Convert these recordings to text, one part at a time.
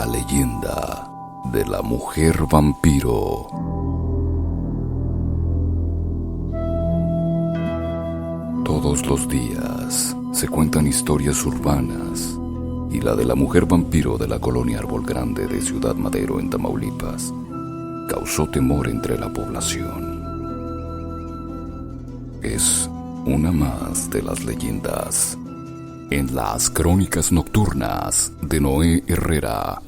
La leyenda de la mujer vampiro. Todos los días se cuentan historias urbanas, y la de la mujer vampiro de la colonia Árbol Grande de Ciudad Madero en Tamaulipas causó temor entre la población. Es una más de las leyendas en las crónicas nocturnas de Noé Herrera.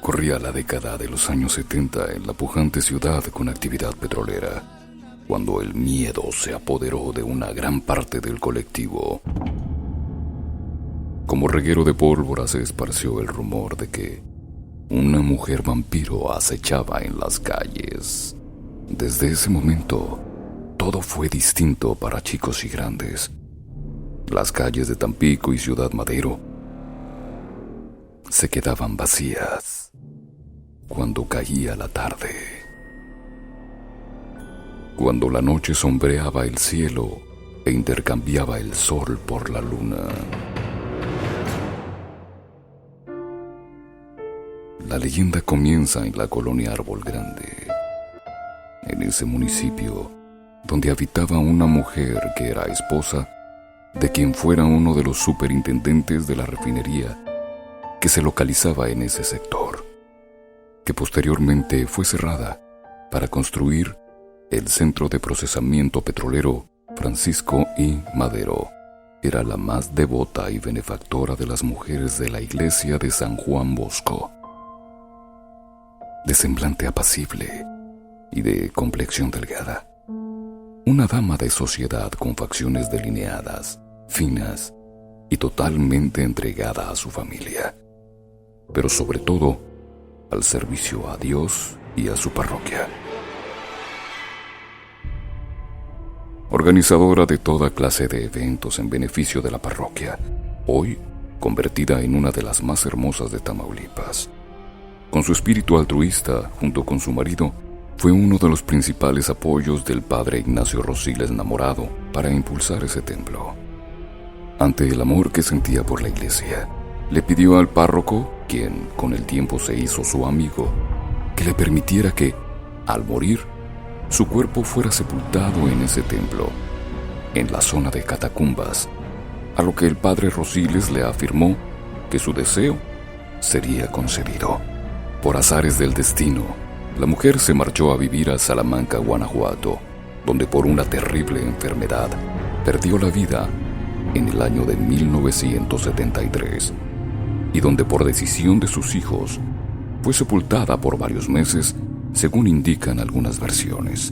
Corría la década de los años 70 en la pujante ciudad con actividad petrolera, cuando el miedo se apoderó de una gran parte del colectivo. Como reguero de pólvora se esparció el rumor de que una mujer vampiro acechaba en las calles. Desde ese momento, todo fue distinto para chicos y grandes. Las calles de Tampico y Ciudad Madero se quedaban vacías cuando caía la tarde. Cuando la noche sombreaba el cielo e intercambiaba el sol por la luna. La leyenda comienza en la colonia Árbol Grande, en ese municipio donde habitaba una mujer que era esposa de quien fuera uno de los superintendentes de la refinería que se localizaba en ese sector, que posteriormente fue cerrada para construir el Centro de Procesamiento Petrolero Francisco I. Madero. Era la más devota y benefactora de las mujeres de la iglesia de San Juan Bosco. De semblante apacible y de complexión delgada. Una dama de sociedad con facciones delineadas, finas y totalmente entregada a su familia, pero sobre todo al servicio a Dios y a su parroquia. Organizadora de toda clase de eventos en beneficio de la parroquia, hoy convertida en una de las más hermosas de Tamaulipas. Con su espíritu altruista, junto con su marido, fue uno de los principales apoyos del padre Ignacio Rosiles Namorado para impulsar ese templo. Ante el amor que sentía por la iglesia, le pidió al párroco, quien con el tiempo se hizo su amigo, que le permitiera que, al morir, su cuerpo fuera sepultado en ese templo, en la zona de catacumbas, a lo que el padre Rosiles le afirmó que su deseo sería concedido. Por azares del destino, la mujer se marchó a vivir a Salamanca, Guanajuato, donde por una terrible enfermedad perdió la vida en el año de 1973, y donde por decisión de sus hijos fue sepultada por varios meses, según indican algunas versiones.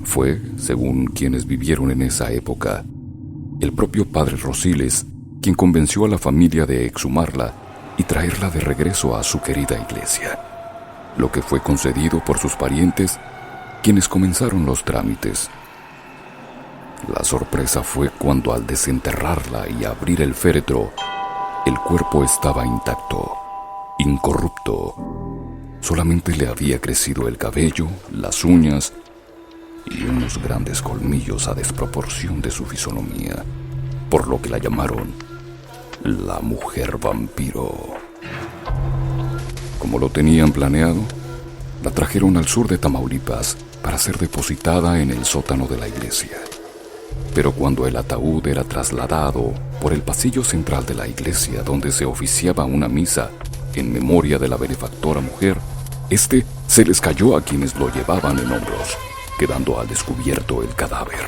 Fue, según quienes vivieron en esa época, el propio padre Rosiles quien convenció a la familia de exhumarla y traerla de regreso a su querida iglesia, lo que fue concedido por sus parientes, quienes comenzaron los trámites. La sorpresa fue cuando al desenterrarla y abrir el féretro, el cuerpo estaba intacto, incorrupto. Solamente le había crecido el cabello, las uñas y unos grandes colmillos a desproporción de su fisonomía, por lo que la llamaron la mujer vampiro. Como lo tenían planeado, la trajeron al sur de Tamaulipas para ser depositada en el sótano de la iglesia. Pero cuando el ataúd era trasladado por el pasillo central de la iglesia donde se oficiaba una misa en memoria de la benefactora mujer, este se les cayó a quienes lo llevaban en hombros, quedando al descubierto el cadáver.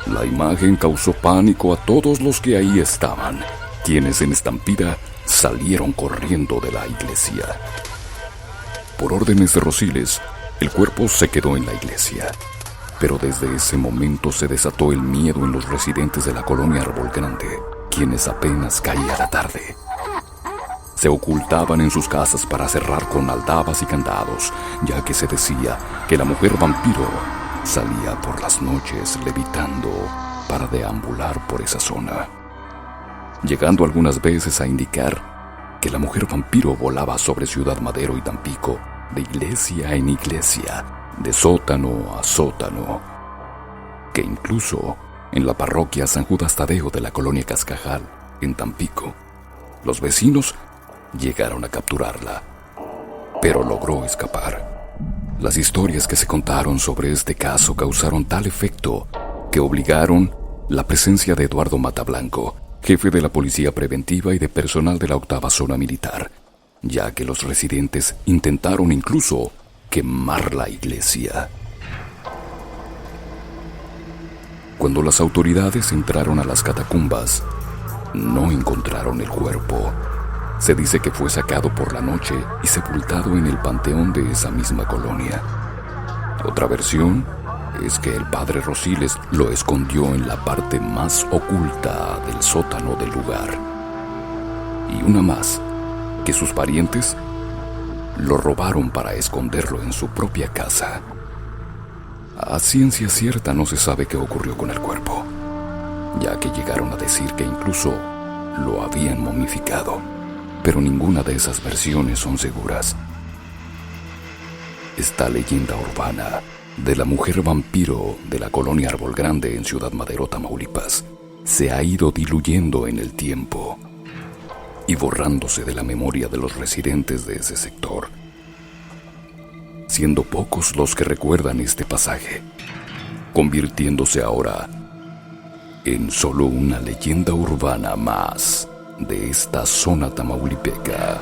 La imagen causó pánico a todos los que ahí estaban, quienes en estampida salieron corriendo de la iglesia. Por órdenes de Rosiles, el cuerpo se quedó en la iglesia, pero desde ese momento se desató el miedo en los residentes de la colonia Árbol Grande, quienes apenas caía la tarde se ocultaban en sus casas para cerrar con aldabas y candados, ya que se decía que la mujer vampiro salía por las noches levitando para deambular por esa zona, llegando algunas veces a indicar que la mujer vampiro volaba sobre Ciudad Madero y Tampico, de iglesia en iglesia, de sótano a sótano, que incluso en la parroquia San Judas Tadeo de la colonia Cascajal, en Tampico, Los vecinos llegaron a capturarla, pero logró escapar. Las historias que se contaron sobre este caso causaron tal efecto que obligaron la presencia de Eduardo Matablanco, jefe de la Policía Preventiva y de personal de la 8ª Zona Militar, ya que los residentes intentaron incluso quemar la iglesia. Cuando las autoridades entraron a las catacumbas, no encontraron el cuerpo. Se dice que fue sacado por la noche y sepultado en el panteón de esa misma colonia. Otra versión es que el padre Rosiles lo escondió en la parte más oculta del sótano del lugar. Y una más, que sus parientes lo robaron para esconderlo en su propia casa. A ciencia cierta no se sabe qué ocurrió con el cuerpo, ya que llegaron a decir que incluso lo habían momificado, pero ninguna de esas versiones son seguras. Esta leyenda urbana de la mujer vampiro de la colonia Árbol Grande en Ciudad Madero, Tamaulipas, se ha ido diluyendo en el tiempo y borrándose de la memoria de los residentes de ese sector, siendo pocos los que recuerdan este pasaje, convirtiéndose ahora en solo una leyenda urbana más de esta zona tamaulipeca.